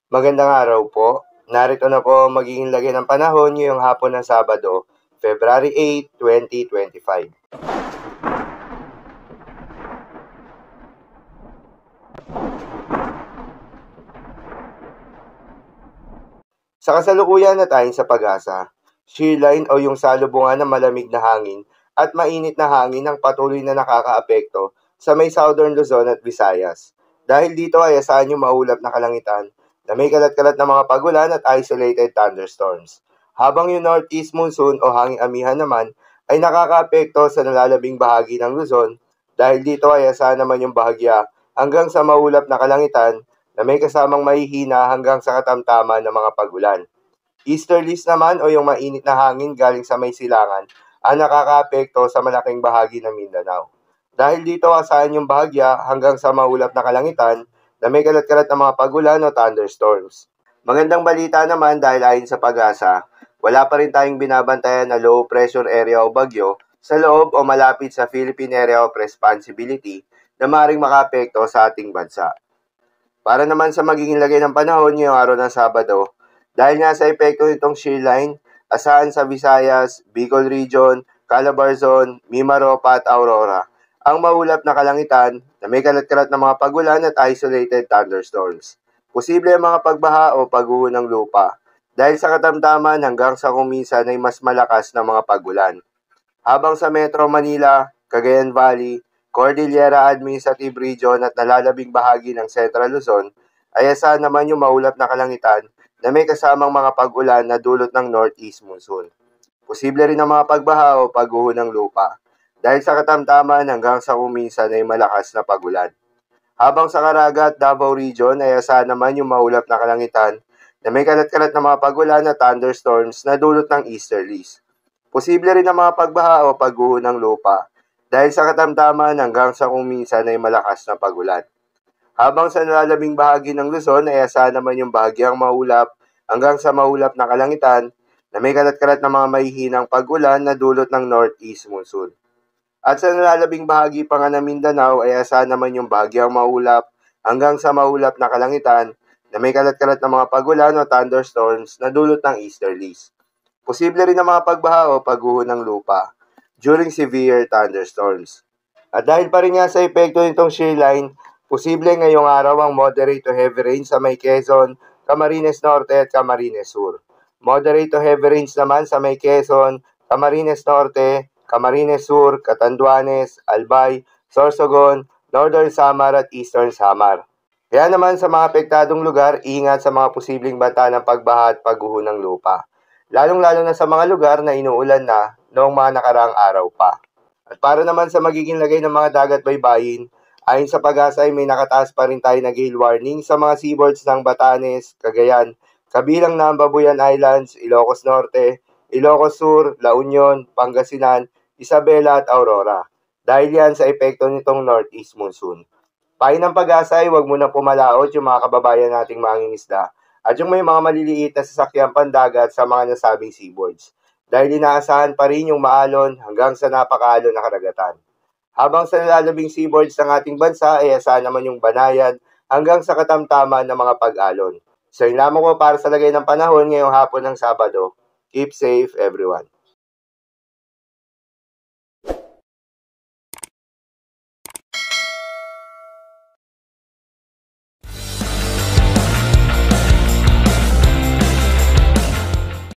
Magandang araw po. Narito na po ang magiging lagay ng panahon ngayong hapon ng Sabado, February 8, 2025. Sa kasalukuyan at ayon sa pag-asa, shearline o yung salubungan ng malamig na hangin at mainit na hangin ang patuloy na nakakaapekto sa may Southern Luzon at Visayas. Dahil dito ay asahan yung maulap na kalangitan na may kalat-kalat na mga pagulan at isolated thunderstorms. Habang yung northeast monsoon o hanging amihan naman ay nakakaapekto sa nalalabing bahagi ng Luzon dahil dito ay asahan naman yung bahagya hanggang sa maulap na kalangitan na may kasamang mahihina hanggang sa katamtaman ng mga pagulan. Easterlies naman o yung mainit na hangin galing sa may silangan ang nakakaapekto sa malaking bahagi ng Mindanao. Dahil dito asahan yung bahagya hanggang sa maulap na kalangitan na may kalat-kalat na mga pagulan o thunderstorms. Magandang balita naman dahil ayon sa pag-asa, wala pa rin tayong binabantayan na low pressure area o bagyo sa loob o malapit sa Philippine Area of Responsibility na maring makaapekto sa ating bansa. Para naman sa magiging lagay ng panahon ngayong araw ng Sabado, dahil nga sa epekto nitong shearline, asahan sa Visayas, Bicol Region, Calabarzon, Mimaropa at Aurora, ang maulap na kalangitan na may kalat-kalat na mga pagulan at isolated thunderstorms. Posible ang mga pagbaha o pagguho ng lupa dahil sa katamtaman hanggang sa kuminsan ay mas malakas na mga pagulan. Habang sa Metro Manila, Cagayan Valley, Cordillera Administrative Region at nalalabing bahagi ng Central Luzon ay asahan naman yung maulap na kalangitan na may kasamang mga pag-ulan na dulot ng northeast monsoon. Posible rin ang mga pagbaha o pagguho ng lupa dahil sa katamtaman hanggang sa kuminsan ay malakas na pagulan. Habang sa Caraga at Davao Region ay asahan naman yung maulap na kalangitan na may kalat-kalat na mga pagulan at thunderstorms na dulot ng easterlies. Posible rin ang mga pagbaha o pagguho ng lupa dahil sa katamtaman hanggang sa kuminsan ay malakas na pagulan. Habang sa nalalabing bahagi ng Luzon ay asahan naman yung bahagyang maulap hanggang sa maulap na kalangitan na may kalat-kalat na mga mahihinang pagulan na dulot ng northeast monsoon. At sa nalalabing bahagi pa nga ng Mindanao ay asahan naman yung bahagyang maulap hanggang sa maulap na kalangitan na may kalat-kalat na mga pagulan o thunderstorms na dulot ng easterlies. Posible rin ang mga pagbaha o pagguho ng lupa during severe thunderstorms. At dahil pa rin nga sa epekto nitong shearline, posible ngayong araw ang moderate to heavy rain sa may Quezon, Camarines Norte at Camarines Sur. Moderate to heavy rains naman sa may Quezon, Camarines Norte, Camarines Sur, Catanduanes, Albay, Sorsogon, Northern Samar at Eastern Samar. Kaya naman sa mga apektadong lugar, ingat sa mga posibleng banta ng pagbaha at pagguho ng lupa. Lalong-lalo na sa mga lugar na inuulan na noong mga nakaraang araw pa. At para naman sa magiging lagay ng mga dagat baybayin, ayon sa pag-asa ay may nakataas pa rin tayo na gale warning sa mga seaboards ng Batanes, Cagayan, kabilang na ang Babuyan Islands, Ilocos Norte, Ilocos Sur, La Union, Pangasinan, Isabela at Aurora. Dahil yan sa epekto nitong northeast monsoon. Payo ng pag-asa ay huwag muna pumalaot yung mga kababayan nating mangingisda at yung may mga maliliit na sasakyang pandagat sa mga nasabing seaboards dahil inaasahan pa rin yung maalon hanggang sa napakaalon na karagatan. Habang sa nalalabing seaboards ng ating bansa ay asahan naman yung Banayan hanggang sa katamtaman ng mga pag-alon. So yun lamang po para sa lagay ng panahon ngayong hapon ng Sabado. Keep safe everyone.